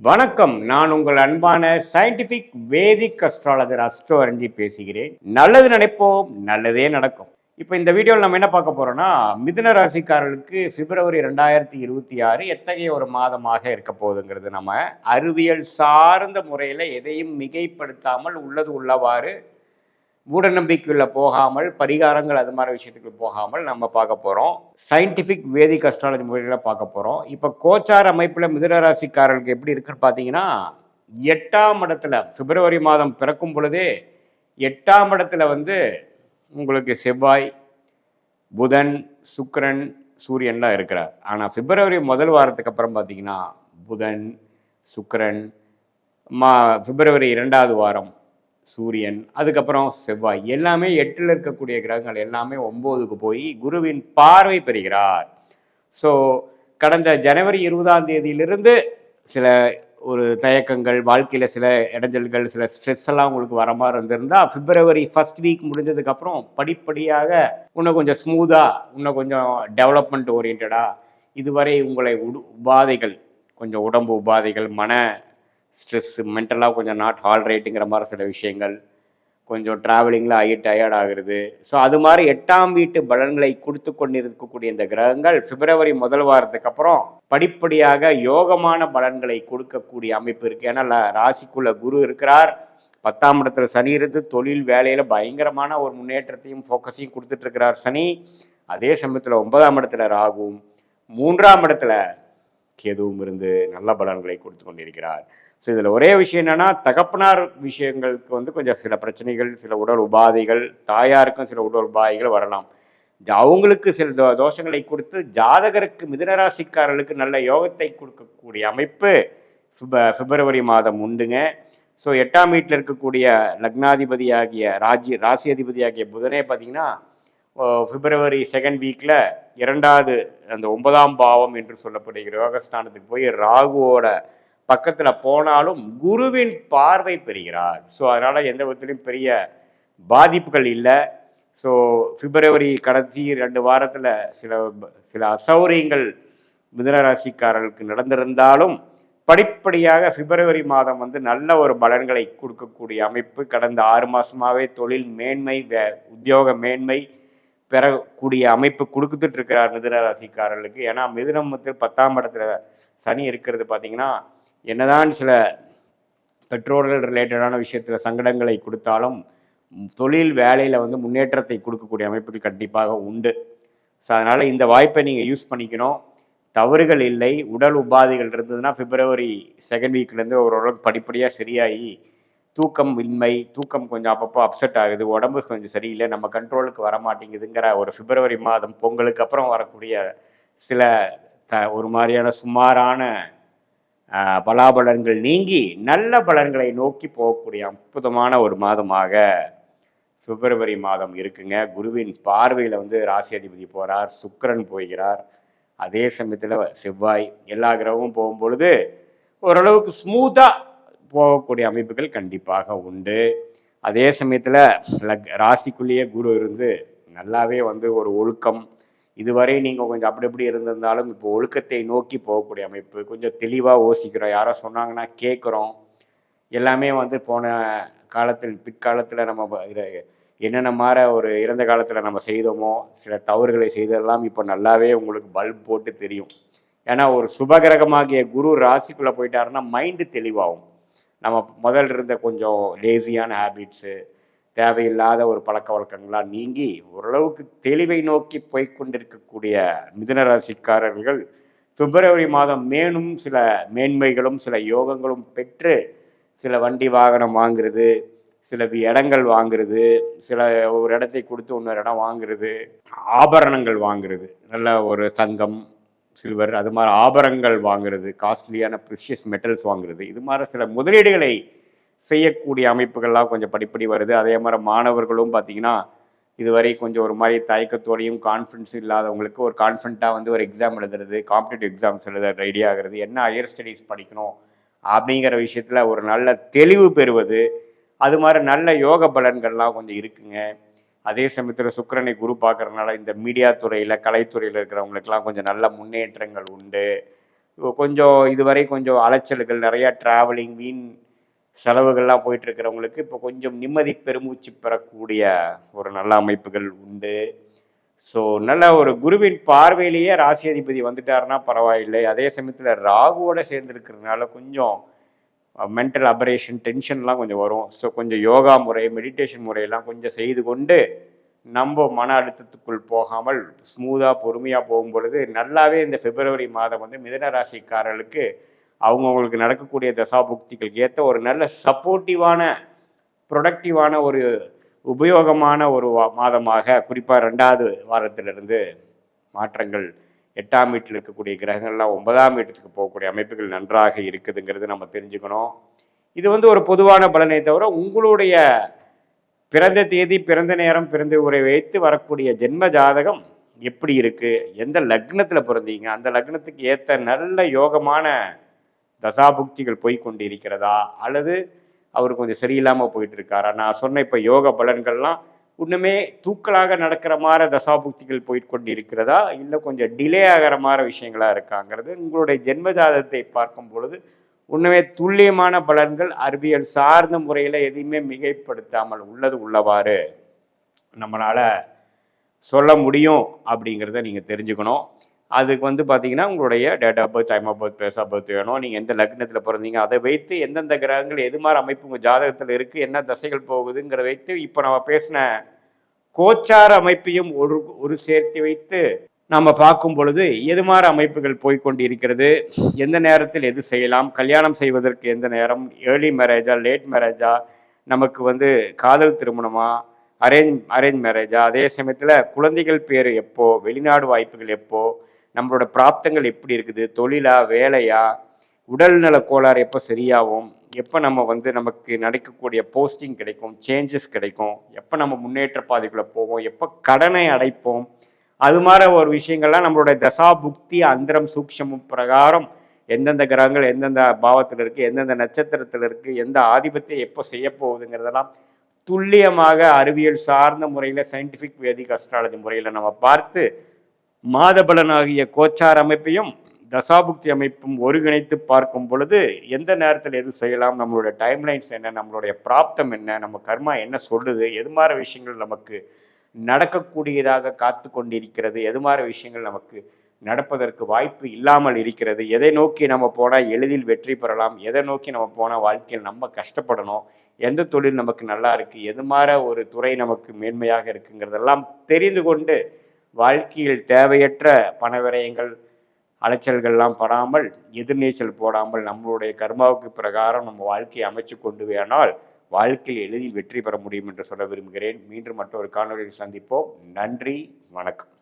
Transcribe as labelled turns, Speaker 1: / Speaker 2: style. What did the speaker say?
Speaker 1: வணக்கம். நான் உங்கள் அன்பான சயின்டிபிக் வேதிக் அஸ்ட்ராலஜர் அஸ்ட்ரோ அரஞ்சி பேசுகிறேன். நல்லது நினைப்போம், நல்லதே நடக்கும். இப்போ இந்த வீடியோவில் நம்ம என்ன பார்க்க போறோம்னா, மிதுன ராசிக்காரர்களுக்கு பிப்ரவரி 2026 எத்தகைய ஒரு மாதமாக இருக்க போகுதுங்கிறது நம்ம அறிவியல் சார்ந்த முறையில் எதையும் மிகைப்படுத்தாமல் உள்ளது உள்ளவாறு மூட நம்பிக்கையுள்ள போகாமல் பரிகாரங்கள் அது மாதிரி விஷயத்துக்கு போகாமல் நம்ம பார்க்க போகிறோம். சயின்டிஃபிக் வேதிக் அஸ்ட்ராலஜி முறையில் பார்க்க போகிறோம். இப்போ கோச்சார் அமைப்பில் மிதுன ராசிக்காரர்களுக்கு எப்படி இருக்குன்னு பார்த்தீங்கன்னா, 8ஆம் இடத்துல பிப்ரவரி மாதம் பிறக்கும் பொழுதே 8ஆம் இடத்துல உங்களுக்கு செவ்வாய், புதன், சுக்கிரன், சூரியன்லாம் இருக்கிறார். ஆனால் பிப்ரவரி முதல் வாரத்துக்கு அப்புறம் பார்த்தீங்கன்னா புதன், சுக்கிரன், பிப்ரவரி 2வது வாரம் சூரியன், அதுக்கப்புறம் செவ்வாய், எல்லாமே 8ல் இருக்கக்கூடிய கிரகங்கள் எல்லாமே 9க்கு போய் குருவின் பார்வை பெறுகிறார். ஸோ கடந்த ஜனவரி 20ஆம் தேதியிலிருந்து சில ஒரு தயக்கங்கள், வாழ்க்கையில் சில இடைஞ்சல்கள், சில ஸ்ட்ரெஸ் எல்லாம் உங்களுக்கு வர மாதிரி இருந்திருந்தால் பிப்ரவரி ஃபர்ஸ்ட் வீக் முடிஞ்சதுக்கப்புறம் படிப்படியாக இன்னும் கொஞ்சம் ஸ்மூத்தாக, இன்னும் கொஞ்சம் டெவலப்மெண்ட் ஓரியன்டாக, இதுவரை உங்களை உபாதைகள், கொஞ்சம் உடம்பு உபாதைகள், மன ஸ்ட்ரெஸ்ஸு, மென்டலாக கொஞ்சம் நாட் ஆல்ரைட்டுங்கிற மாதிரி சில விஷயங்கள், கொஞ்சம் ட்ராவலிங்கில் ஆகி டயர்ட் ஆகுறது. ஸோ அது மாதிரி 8ஆம் வீட்டு பலன்களை கொடுத்து கொண்டிருக்கக்கூடிய இந்த கிரகங்கள் பிப்ரவரி முதல் வாரத்துக்கு அப்புறம் படிப்படியாக யோகமான பலன்களை கொடுக்கக்கூடிய அமைப்பு இருக்குது. ஏன்னா ராசிக்குள்ள குரு இருக்கிறார், 10ஆம் இடத்துல சனி இருந்து தொழில் வேலையில் பயங்கரமான ஒரு முன்னேற்றத்தையும் ஃபோக்கஸையும் கொடுத்துட்டு இருக்கிறார் சனி. அதே சமயத்தில் 9ஆம் இடத்துல ராகுவும் 3ஆம் இடத்துல கேதுவும் இருந்து நல்ல பலன்களை கொடுத்து கொண்டிருக்கிறார். ஸோ இதில் ஒரே விஷயம் என்னென்னா, தகப்பனார் விஷயங்களுக்கு கொஞ்சம் சில பிரச்சனைகள், சில உடல் உபாதைகள், தாயாருக்கும் சில உடல் உபாதைகள் வரலாம். அவங்களுக்கு சில தோஷங்களை கொடுத்து ஜாதகருக்கு, மிதுனராசிக்காரர்களுக்கு நல்ல யோகத்தை கொடுக்கக்கூடிய அமைப்பு பிப்ரவரி மாதம் உண்டுங்க. ஸோ 8ஆம் வீட்டில் இருக்கக்கூடிய லக்னாதிபதியாகிய ராசி அதிபதியாகிய புதனே பார்த்தீங்கன்னா பிப்ரவரி செகண்ட் வீக்கில் 2வது அந்த 9ஆம் பாவம் என்று சொல்லப்படுகிற யோகஸ்தானத்துக்கு போய் ராகுவோட பக்கத்தில் போனாலும் குருவின் பார்வை பெறுகிறார். ஸோ அதனால் எந்த விதத்திலையும் பெரிய பாதிப்புகள் இல்லை. ஸோ பிப்ரவரி கடைசி 2 வாரத்தில் சில அசௌரியங்கள் மிதுனராசிக்காரர்களுக்கு நடந்திருந்தாலும் படிப்படியாக பிப்ரவரி மாதம் நல்ல ஒரு பலன்களை கொடுக்கக்கூடிய அமைப்பு. கடந்த 6 மாதமாகவே தொழில் மேன்மை, உத்தியோக மேன்மை பெறக்கூடிய அமைப்பு கொடுத்துட்டு இருக்கிறார் மிதுன ராசிக்காரர்களுக்கு. ஏன்னா மிதுனம் 10ஆம் இடத்துல சனி இருக்கிறது பார்த்தீங்கன்னா, என்னதான் சில பெற்றோர்கள் ரிலேட்டடான விஷயத்தில் சங்கடங்களை கொடுத்தாலும் தொழில் வேலையில் முன்னேற்றத்தை கொடுக்கக்கூடிய அமைப்புகள் கண்டிப்பாக உண்டு. ஸோ அதனால் இந்த வாய்ப்பை நீங்கள் யூஸ் பண்ணிக்கணும். தவறுகள் இல்லை. உடல் உபாதைகள் இருந்ததுன்னா பிப்ரவரி செகண்ட் வீக்லேருந்து ஓரளவுக்கு படிப்படியாக சரியாகி தூக்கம் கொஞ்சம் அப்பப்போ அப்செட் ஆகுது, உடம்பு கொஞ்சம் சரியில்லை, நம்ம கண்ட்ரோலுக்கு வரமாட்டேங்குதுங்கிற ஒரு பிப்ரவரி மாதம் பொங்கலுக்கு அப்புறம் வரக்கூடிய சில ஒரு மாதிரியான சுமாரான பலாபலன்கள் நீங்கி நல்ல பலன்களை நோக்கி போகக்கூடிய அற்புதமான ஒரு மாதமாக பிப்ரவரி மாதம் இருக்குங்க. குருவின் பார்வையில் ராசி அதிபதி போகிறார், சுக்கிரன் போகிறார், அதே சமயத்தில் செவ்வாய், எல்லா கிரகமும் போகும்பொழுது ஓரளவுக்கு ஸ்மூத்தாக போகக்கூடிய அமைப்புகள் கண்டிப்பாக உண்டு. அதே சமயத்தில் ராசிக்குள்ளேயே குரு இருந்து நல்லாவே ஒரு ஒழுக்கம், இதுவரை நீங்கள் கொஞ்சம் அப்படி இப்படி இருந்திருந்தாலும் இப்போ ஒழுக்கத்தை நோக்கி போகக்கூடிய அமைப்பு. கொஞ்சம் தெளிவாக யோசிக்கிறோம், யாரோ சொன்னாங்கன்னா கேட்குறோம். எல்லாமே போன காலத்தில் பிற்காலத்தில் நம்ம என்னென்ன மாதிரி ஒரு இறந்த காலத்தில் நம்ம செய்தோமோ சில தவறுகளை செய்ததெல்லாம் இப்போ நல்லாவே உங்களுக்கு பல்ப் போட்டு தெரியும். ஏன்னா ஒரு சுபகிரகமாகிய குரு ராசிக்குள்ளே போயிட்டாருன்னா மைண்டு தெளிவாகும். நம்ம முதல்ல இருந்த கொஞ்சம் லேசியான ஹேபிட்ஸு, தேவையில்லாத ஒரு பழக்க வழக்கங்களாக நீங்கி ஓரளவுக்கு தெளிவை நோக்கி போய்கொண்டிருக்கக்கூடிய மிதுனராசிக்காரர்கள் பிப்ரவரி மாதம் மேலும் சில மேன்மைகளும் சில யோகங்களும் பெற்று சில வண்டி வாகனம் வாங்குறது, சில இடங்கள் வாங்குறது, சில ஒரு இடத்தை கொடுத்து இன்னொரு இடம் வாங்குறது, ஆபரணங்கள் வாங்குறது, நல்ல ஒரு தங்கம், சில்வர், அது மாதிரி ஆபரணங்கள் வாங்குறது, காஸ்ட்லியான ப்ரிஷியஸ் மெட்டல்ஸ் வாங்குறது, இது மாதிரி சில முதலீடுகளை செய்யக்கூடிய அமைப்புகள்லாம் கொஞ்சம் படிப்படி வருது. அதே மாதிரி மாணவர்களும் பார்த்தீங்கன்னா இதுவரை கொஞ்சம் ஒரு மாதிரி தயக்கத்தோடையும் கான்ஃபிடன்ஸ் இல்லாதவங்களுக்கு ஒரு கான்ஃபிடண்ட்டாக ஒரு எக்ஸாம் எழுதுறது, காம்படிட்டிவ் எக்ஸாம்ஸ் எழுத ரெடி ஆகிறது, என்ன ஹையர் ஸ்டடீஸ் படிக்கணும் அப்படிங்கிற விஷயத்தில் ஒரு நல்ல தெளிவு பெறுவது, அது மாதிரி நல்ல யோக பலன்கள்லாம் கொஞ்சம் இருக்குங்க. அதே சமயத்தில் சுக்கிரனை குரு பார்க்கறதுனால இந்த மீடியா துறையில், கலைத்துறையில் இருக்கிறவங்களுக்கெல்லாம் கொஞ்சம் நல்ல முன்னேற்றங்கள் உண்டு. கொஞ்சம் இதுவரை கொஞ்சம் அலைச்சல்கள், நிறையா ட்ராவலிங், வீண் செலவுகள்லாம் போயிட்டு இருக்கிறவங்களுக்கு இப்போ கொஞ்சம் நிம்மதி பெருமூச்சு பெறக்கூடிய ஒரு நல்ல அமைப்புகள் உண்டு. ஸோ நல்ல ஒரு குருவின் பார்வையிலேயே ராசி அதிபதி வந்துட்டாருன்னா பரவாயில்லை. அதே சமயத்தில் ராகுவோட சேர்ந்துருக்கிறதுனால கொஞ்சம் மென்டல் அபரேஷன், டென்ஷன்லாம் கொஞ்சம் வரும். ஸோ கொஞ்சம் யோகா முறை, மெடிடேஷன் முறையெல்லாம் கொஞ்சம் செய்து கொண்டு நம்ம மன அழுத்தத்துக்குள் போகாமல் ஸ்மூதாக பொறுமையாக போகும் பொழுது நல்லாவே இந்த பிப்ரவரி மாதம் வந்து மிதுன ராசிக்காரர்களுக்கு அவங்கவுங்களுக்கு நடக்கக்கூடிய தசாபுக்திகளுக்கு ஏற்ற ஒரு நல்ல சப்போர்ட்டிவான, ப்ரொடக்டிவான, ஒரு உபயோகமான ஒரு மாதமாக, குறிப்பாக 2வது வாரத்திலிருந்து மாற்றங்கள் 8ஆம் வீட்டில் இருக்கக்கூடிய கிரகங்கள்லாம் 9ஆம் வீட்டுக்கு போகக்கூடிய அமைப்புகள் நன்றாக இருக்குதுங்கிறது நம்ம தெரிஞ்சுக்கணும். இது வந்து ஒரு பொதுவான பலனை தவிர உங்களுடைய பிறந்த தேதி, பிறந்த நேரம், பிறந்த ஊரை வைத்து வரக்கூடிய ஜென்ம ஜாதகம் எப்படி இருக்கு, எந்த லக்னத்தில் பிறந்தீங்க, அந்த லக்னத்துக்கு ஏற்ற நல்ல யோகமான தசாபுக்திகள் போய்கொண்டு இருக்கிறதா, அல்லது அவர் கொஞ்சம் சரியில்லாமல் போயிட்டு இருக்காரா. நான் சொன்ன இப்போ யோக பலன்கள்லாம் இன்னுமே தூக்கலாக நடக்கிற மாதிரி தசாபுக்திகள் போயிட்டு கொண்டு இருக்கிறதா, இல்லை கொஞ்சம் டிலே ஆகிற மாதிரி விஷயங்களா இருக்காங்கிறது உங்களுடைய ஜென்ம ஜாதகத்தை பார்க்கும் பொழுது உண்மையே துல்லியமான பலன்கள் அறிவியல் சார்ந்த முறையில் எதையுமே மிகைப்படுத்தாமல் உள்ளது உள்ளவாறு நம்மளால் சொல்ல முடியும் அப்படிங்கிறத நீங்கள் தெரிஞ்சுக்கணும். அதுக்கு வந்து பார்த்தீங்கன்னா உங்களுடைய date of birth, time of birth, place of birth வேணும். நீங்கள் எந்த லக்னத்தில் பிறந்தீங்க அதை வைத்து எந்தெந்த கிரகங்கள் எது மாதிரி அமைப்பு உங்கள் ஜாதகத்தில் இருக்குது, என்ன தசைகள் போகுதுங்கிற வைத்து இப்போ நம்ம பேசின கோச்சார அமைப்பையும் ஒரு சேர்த்து வைத்து நம்ம பார்க்கும் பொழுது எது மாதிரி அமைப்புகள் போய்கொண்டு இருக்கிறது, எந்த நேரத்தில் எது செய்யலாம், கல்யாணம் செய்வதற்கு எந்த நேரம், ஏர்லி மேரேஜா, லேட் மேரேஜா, நமக்கு வந்து காதல் திருமணமா, அரேஞ்ச் மேரேஜா, அதே சமயத்தில் குழந்தைகள் பேர் எப்போ, வெளிநாடு வாய்ப்புகள் எப்போ, நம்மளோட பிராப்தங்கள் எப்படி இருக்குது, தொழிலா, வேலையா, உடல்நல கோளாறு எப்போ சரியாகும், எப்போ நம்ம வந்து நமக்கு நடக்கக்கூடிய போஸ்டிங் கிடைக்கும், சேஞ்சஸ் கிடைக்கும், எப்போ நம்ம முன்னேற்ற பாதைக்குள்ளே போவோம், எப்போ கடனை அடைப்போம், அது மாதிரி ஒரு விஷயங்கள்லாம் நம்மளுடைய தசா புக்தி அந்தரம் சூக்ஷமும் பிரகாரம் எந்தெந்த கிரகங்கள் எந்தெந்த பாவத்தில் இருக்குது, எந்தெந்த நட்சத்திரத்தில் இருக்குது, எந்த ஆதிபத்தியம் எப்போ செய்ய போகுதுங்கிறதெல்லாம் துல்லியமாக அறிவியல் சார்ந்த முறையில் சயின்டிஃபிக் வேதிக் அஸ்ட்ராலஜி முறையில் நம்ம பார்த்து மாதபலனாகிய கோச்சார் அமைப்பையும் தசாபுக்தி அமைப்பும் ஒருங்கிணைத்து பார்க்கும் பொழுது எந்த நேரத்தில் எது செய்யலாம், நம்மளுடைய டைம்லைன்ஸ் என்ன, நம்மளுடைய பிராப்தம் என்ன, நம்ம கர்மா என்ன சொல்லுது, எது மாதிரி விஷயங்கள் நமக்கு நடக்கக்கூடியதாக காத்து கொண்டிருக்கிறது, எது மாதிரி விஷயங்கள் நமக்கு நடப்பதற்கு வாய்ப்பு இல்லாமல் இருக்கிறது, எதை நோக்கி நம்ம போனால் எளிதில் வெற்றி பெறலாம், எதை நோக்கி நம்ம போனால் வாழ்க்கையில் நம்ம கஷ்டப்படணும், எந்த தொழில் நமக்கு நல்லா இருக்குது, எது மாதிரி ஒரு துறை நமக்கு மேன்மையாக இருக்குங்கிறதெல்லாம் தெரிந்து கொண்டு வாழ்க்கையில் தேவையற்ற பண விரயங்கள், அலைச்சல்கள்லாம் படாமல், எதிர்நீச்சல் போடாமல் நம்மளுடைய கர்மாவுக்கு பிரகாரம் நம்ம வாழ்க்கையை அமைச்சு கொண்டு வேணால் வாழ்க்கையில் எளிதில் வெற்றி பெற முடியும் என்று சொல்ல விரும்புகிறேன். மீண்டும் மற்றொரு காணொலியில் சந்திப்போம். நன்றி, வணக்கம்.